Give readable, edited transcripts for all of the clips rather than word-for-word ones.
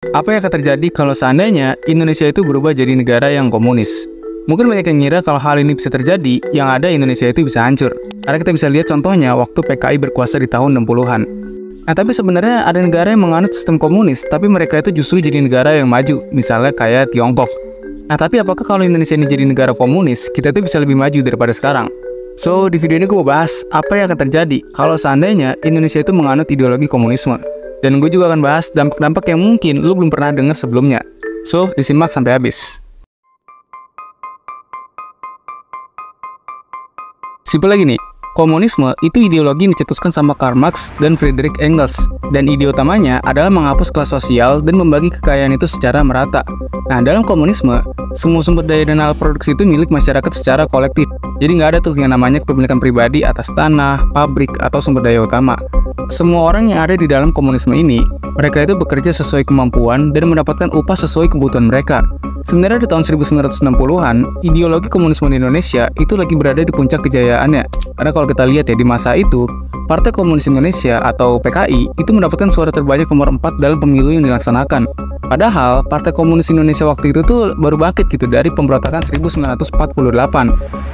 Apa yang akan terjadi kalau seandainya Indonesia itu berubah jadi negara yang komunis? Mungkin banyak yang ngira kalau hal ini bisa terjadi, yang ada Indonesia itu bisa hancur. Karena kita bisa lihat contohnya waktu PKI berkuasa di tahun 60-an. Nah, tapi sebenarnya ada negara yang menganut sistem komunis, tapi mereka itu justru jadi negara yang maju, misalnya kayak Tiongkok. Nah, tapi apakah kalau Indonesia ini jadi negara komunis, kita tuh bisa lebih maju daripada sekarang? So, di video ini gue mau bahas apa yang akan terjadi kalau seandainya Indonesia itu menganut ideologi komunisme. Dan gue juga akan bahas dampak-dampak yang mungkin lu belum pernah dengar sebelumnya. So, disimak sampai habis. Simpel lagi nih, komunisme itu ideologi yang dicetuskan sama Karl Marx dan Friedrich Engels. Dan ide utamanya adalah menghapus kelas sosial dan membagi kekayaan itu secara merata. Nah, dalam komunisme, semua sumber daya dan alat produksi itu milik masyarakat secara kolektif. Jadi nggak ada tuh yang namanya kepemilikan pribadi atas tanah, pabrik, atau sumber daya utama. Semua orang yang ada di dalam komunisme ini, mereka itu bekerja sesuai kemampuan dan mendapatkan upah sesuai kebutuhan mereka. Sebenarnya di tahun 1960-an, ideologi komunisme di Indonesia itu lagi berada di puncak kejayaannya. Karena kalau kita lihat ya, di masa itu, Partai Komunis Indonesia atau PKI itu mendapatkan suara terbanyak nomor 4 dalam pemilu yang dilaksanakan. Padahal, Partai Komunis Indonesia waktu itu tuh baru bangkit gitu dari pemberontakan 1948.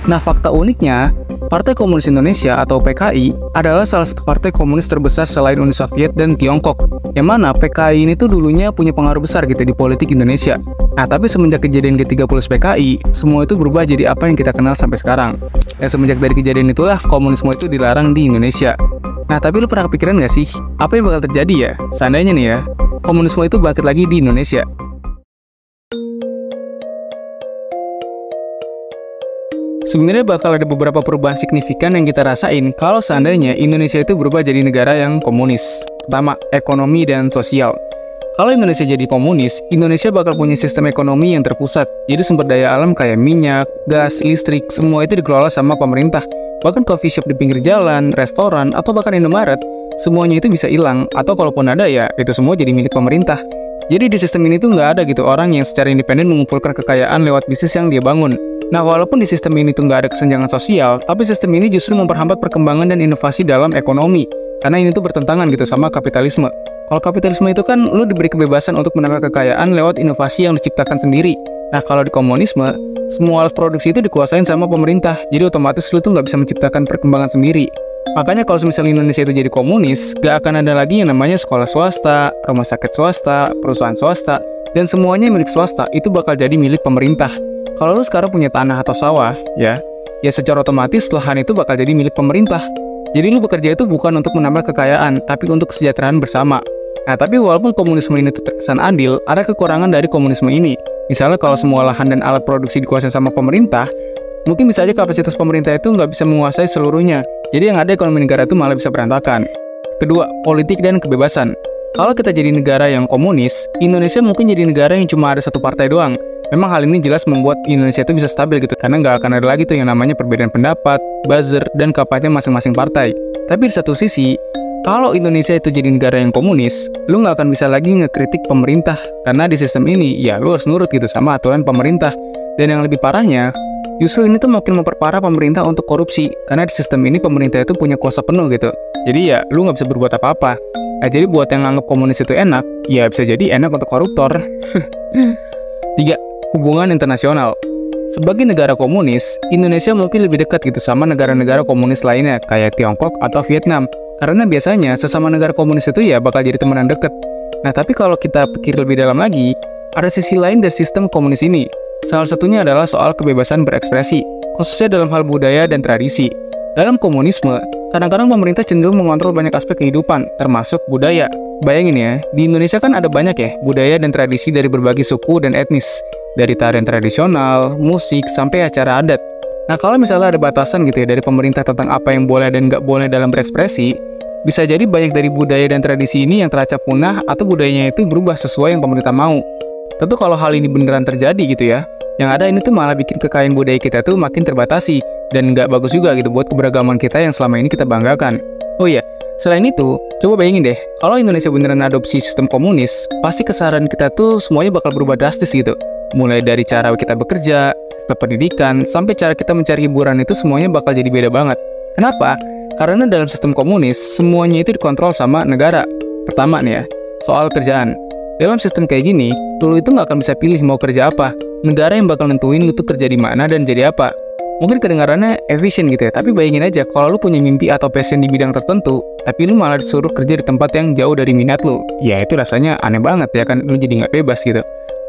Nah, fakta uniknya, Partai Komunis Indonesia atau PKI adalah salah satu partai komunis terbesar selain Uni Soviet dan Tiongkok. Yang mana PKI ini tuh dulunya punya pengaruh besar gitu di politik Indonesia. Nah, tapi semenjak kejadian G30 PKI, semua itu berubah jadi apa yang kita kenal sampai sekarang. Dan semenjak dari kejadian itulah komunisme itu dilarang di Indonesia. Nah, tapi lu pernah kepikiran gak sih, apa yang bakal terjadi ya? Seandainya nih ya, komunisme itu bangkit lagi di Indonesia. Sebenarnya bakal ada beberapa perubahan signifikan yang kita rasain kalau seandainya Indonesia itu berubah jadi negara yang komunis. Pertama, ekonomi dan sosial. Kalau Indonesia jadi komunis, Indonesia bakal punya sistem ekonomi yang terpusat. Jadi sumber daya alam kayak minyak, gas, listrik, semua itu dikelola sama pemerintah. Bahkan coffee shop di pinggir jalan, restoran, atau bahkan Indomaret, semuanya itu bisa hilang. Atau kalaupun ada ya, itu semua jadi milik pemerintah. Jadi di sistem ini tuh nggak ada gitu orang yang secara independen mengumpulkan kekayaan lewat bisnis yang dia bangun. Nah, walaupun di sistem ini tuh nggak ada kesenjangan sosial, tapi sistem ini justru memperhambat perkembangan dan inovasi dalam ekonomi. Karena ini tuh bertentangan gitu sama kapitalisme. Kalau kapitalisme itu kan lu diberi kebebasan untuk menambah kekayaan lewat inovasi yang diciptakan sendiri. Nah, kalau di komunisme, semua alat produksi itu dikuasain sama pemerintah. Jadi otomatis lu tuh nggak bisa menciptakan perkembangan sendiri. Makanya kalau misalnya Indonesia itu jadi komunis, gak akan ada lagi yang namanya sekolah swasta, rumah sakit swasta, perusahaan swasta, dan semuanya milik swasta itu bakal jadi milik pemerintah. Kalau lu sekarang punya tanah atau sawah, ya secara otomatis lahan itu bakal jadi milik pemerintah. Jadi lu bekerja itu bukan untuk menambah kekayaan, tapi untuk kesejahteraan bersama. Nah, tapi walaupun komunisme ini terkesan adil, ada kekurangan dari komunisme ini. Misalnya kalau semua lahan dan alat produksi dikuasai sama pemerintah, mungkin bisa aja kapasitas pemerintah itu nggak bisa menguasai seluruhnya. Jadi yang ada ekonomi negara itu malah bisa berantakan. Kedua, politik dan kebebasan. Kalau kita jadi negara yang komunis, Indonesia mungkin jadi negara yang cuma ada satu partai doang. Memang hal ini jelas membuat Indonesia itu bisa stabil gitu, karena nggak akan ada lagi tuh yang namanya perbedaan pendapat, buzzer, dan kampanye masing-masing partai. Tapi di satu sisi, kalau Indonesia itu jadi negara yang komunis, lu nggak akan bisa lagi ngekritik pemerintah, karena di sistem ini, ya lu harus nurut gitu sama aturan pemerintah. Dan yang lebih parahnya, justru ini tuh makin memperparah pemerintah untuk korupsi, karena di sistem ini pemerintah itu punya kuasa penuh gitu. Jadi ya, lu nggak bisa berbuat apa-apa. Nah, jadi buat yang nganggap komunis itu enak, ya bisa jadi enak untuk koruptor. 3. Hubungan internasional. Sebagai negara komunis, Indonesia mungkin lebih dekat gitu sama negara-negara komunis lainnya kayak Tiongkok atau Vietnam. Karena biasanya sesama negara komunis itu ya bakal jadi temenan deket. Nah, tapi kalau kita pikir lebih dalam lagi, ada sisi lain dari sistem komunis ini. Salah satunya adalah soal kebebasan berekspresi, khususnya dalam hal budaya dan tradisi. Dalam komunisme, kadang-kadang pemerintah cenderung mengontrol banyak aspek kehidupan, termasuk budaya. Bayangin ya, di Indonesia kan ada banyak ya budaya dan tradisi dari berbagai suku dan etnis. Dari tarian tradisional, musik, sampai acara adat. Nah, kalau misalnya ada batasan gitu ya dari pemerintah tentang apa yang boleh dan nggak boleh dalam berekspresi, bisa jadi banyak dari budaya dan tradisi ini yang teracap punah atau budayanya itu berubah sesuai yang pemerintah mau. Tentu kalau hal ini beneran terjadi gitu ya, yang ada ini tuh malah bikin kekayaan budaya kita tuh makin terbatasi, dan nggak bagus juga gitu buat keberagaman kita yang selama ini kita banggakan. Oh iya, selain itu, coba bayangin deh, kalau Indonesia beneran adopsi sistem komunis, pasti keseharian kita tuh semuanya bakal berubah drastis gitu. Mulai dari cara kita bekerja, sistem pendidikan, sampai cara kita mencari hiburan itu semuanya bakal jadi beda banget. Kenapa? Karena dalam sistem komunis, semuanya itu dikontrol sama negara. Pertama nih ya, soal kerjaan. Dalam sistem kayak gini, lu itu nggak akan bisa pilih mau kerja apa. Negara yang bakal nentuin lu tuh kerja di mana dan jadi apa. Mungkin kedengarannya efisien gitu ya, tapi bayangin aja kalau lu punya mimpi atau passion di bidang tertentu, tapi lu malah disuruh kerja di tempat yang jauh dari minat lu. Ya itu rasanya aneh banget ya kan, lu jadi nggak bebas gitu.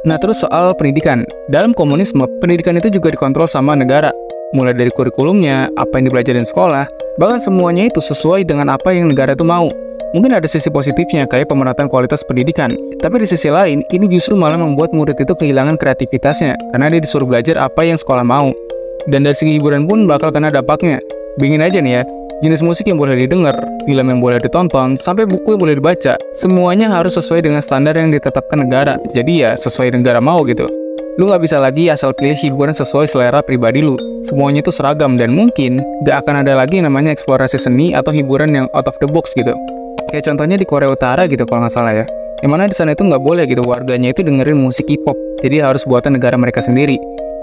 Nah terus soal pendidikan. Dalam komunisme, pendidikan itu juga dikontrol sama negara. Mulai dari kurikulumnya, apa yang dipelajarin sekolah, bahkan semuanya itu sesuai dengan apa yang negara itu mau. Mungkin ada sisi positifnya kayak pemerataan kualitas pendidikan, tapi di sisi lain, ini justru malah membuat murid itu kehilangan kreativitasnya, karena dia disuruh belajar apa yang sekolah mau. Dan dari segi hiburan pun bakal kena dampaknya. Bingin aja nih ya, jenis musik yang boleh didengar, film yang boleh ditonton, sampai buku yang boleh dibaca, semuanya harus sesuai dengan standar yang ditetapkan negara, jadi ya sesuai negara mau gitu. Lu nggak bisa lagi asal pilih hiburan sesuai selera pribadi lu. Semuanya itu seragam dan mungkin nggak akan ada lagi yang namanya eksplorasi seni atau hiburan yang out of the box gitu. Kayak contohnya di Korea Utara gitu kalau nggak salah ya. Yang mana di sana itu nggak boleh gitu warganya itu dengerin musik hip-hop. Jadi harus buatan negara mereka sendiri.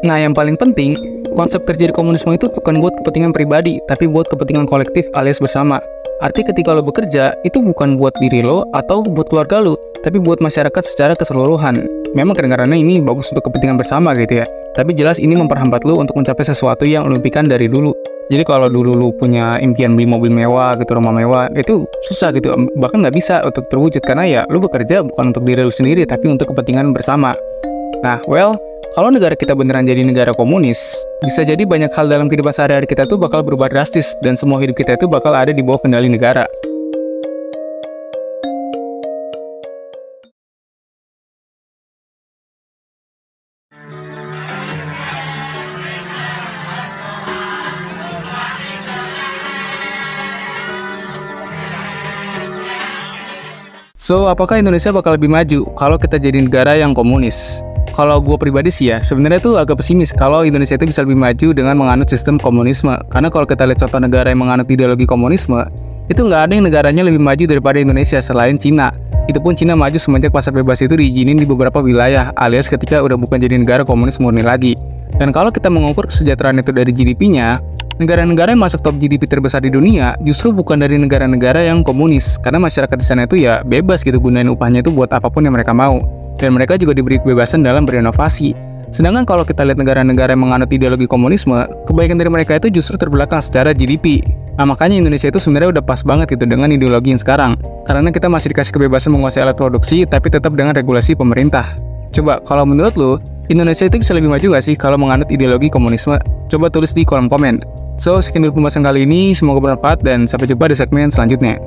Nah yang paling penting, konsep kerja di komunisme itu bukan buat kepentingan pribadi, tapi buat kepentingan kolektif alias bersama. Arti ketika lo bekerja, itu bukan buat diri lo atau buat keluarga lo, tapi buat masyarakat secara keseluruhan. Memang kedengarannya ini bagus untuk kepentingan bersama gitu ya, tapi jelas ini memperhambat lo untuk mencapai sesuatu yang lo impikan dari dulu. Jadi kalau dulu lo punya impian beli mobil mewah gitu, rumah mewah, itu susah gitu, bahkan nggak bisa untuk terwujud karena ya lo bekerja bukan untuk diri lo sendiri, tapi untuk kepentingan bersama. Nah, kalau negara kita beneran jadi negara komunis, bisa jadi banyak hal dalam kehidupan sehari-hari kita tuh bakal berubah drastis dan semua hidup kita itu bakal ada di bawah kendali negara. So, apakah Indonesia bakal lebih maju kalau kita jadi negara yang komunis? Kalau gue pribadi sih ya, sebenarnya tuh agak pesimis kalau Indonesia itu bisa lebih maju dengan menganut sistem komunisme. Karena kalau kita lihat contoh negara yang menganut ideologi komunisme, itu nggak ada yang negaranya lebih maju daripada Indonesia selain Cina. Itu pun Cina maju semenjak pasar bebas itu diizinin di beberapa wilayah, alias ketika udah bukan jadi negara komunis murni lagi. Dan kalau kita mengukur kesejahteraan itu dari GDP-nya, negara-negara yang masuk top GDP terbesar di dunia justru bukan dari negara-negara yang komunis, karena masyarakat di sana itu ya bebas gitu gunain upahnya itu buat apapun yang mereka mau. Dan mereka juga diberi kebebasan dalam berinovasi. Sedangkan kalau kita lihat negara-negara yang menganut ideologi komunisme, kebaikan dari mereka itu justru terbelakang secara GDP. Nah makanya Indonesia itu sebenarnya udah pas banget gitu dengan ideologi yang sekarang. Karena kita masih dikasih kebebasan menguasai alat produksi, tapi tetap dengan regulasi pemerintah. Coba kalau menurut lu, Indonesia itu bisa lebih maju gak sih kalau menganut ideologi komunisme? Coba tulis di kolom komen. So, sekian dulu pembahasan kali ini, semoga bermanfaat dan sampai jumpa di segmen selanjutnya.